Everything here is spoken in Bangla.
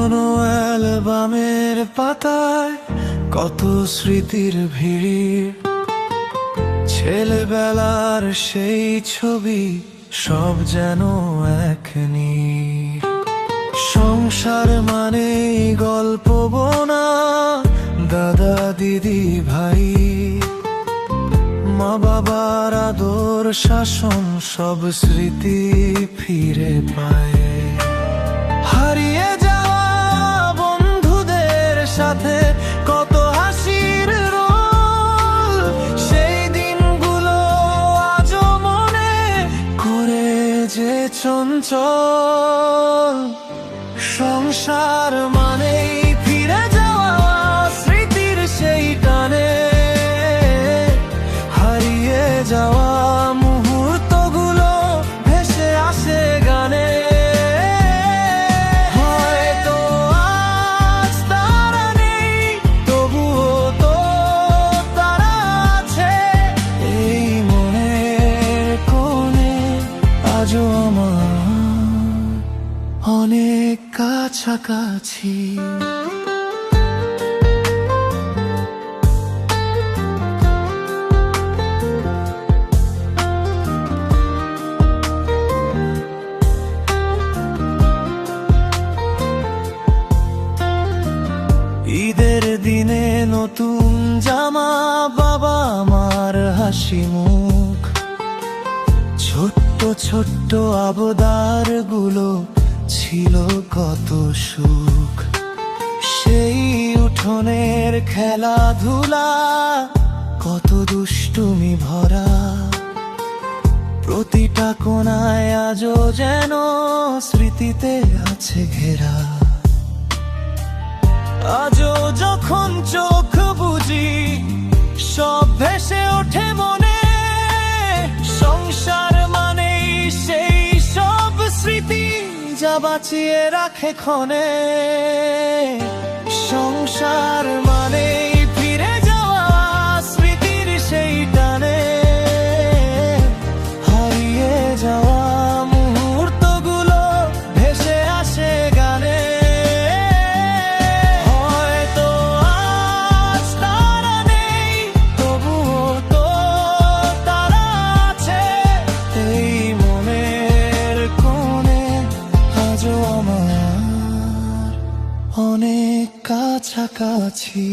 পুরনো অ্যালবামের পাতায় কত স্মৃতির ভিড়, ছেলেবেলার সেই ছবি সব যেন এক নীড়। সংসার মানে গল্প বোনা, দাদা দিদি ভাই, মা বাবার আদর শাসন, সব স্মৃতি ফিরে পায়। হারিয়ে যাওয়া বন্ধুদের সাথে কত হাসির রোল, সেই দিনগুলো আজও মনে করে যে চঞ্চল। সংসার মানেই ফিরে যাওয়া স্মৃতির সেই টানে, হারিয়ে যাওয়া মুহূর্তগুলো ভেসে আসে গানে। হয়তো আজ তারা নেই, তবুও তো তারা আছে এই মনের কোণে, আজও আমার অনেক কাছাকাছি। ঈদের দিনে নতুন জামা, বাবা মার হাসি মুখ, ছোট্ট ছোট্ট আবদার গুলো ছিল কত সুখ। সেই উঠোনের খেলাধুলা কত দুষ্টুমি ভরা, প্রতিটা কোণায় আজও যেন স্মৃতিতে আছে ঘেরা। আজও যখন চোখ বুজি সব ভেসে ওঠে মনে, সংসার মানেই সেই সব স্মৃতি যা বাঁচিয়ে রাখে ক্ষণে। সংসার মানেই ফিরে যাওয়া স্মৃতির সেই টানে, হারিয়ে যাওয়া মুহূর্তগুলো ভেসে আসে গানে। হয়তো আজ তারা নেই, তবুও তো তারা আছে এই মনের কোণে, আজও আমার অনেক কাছাকাছি।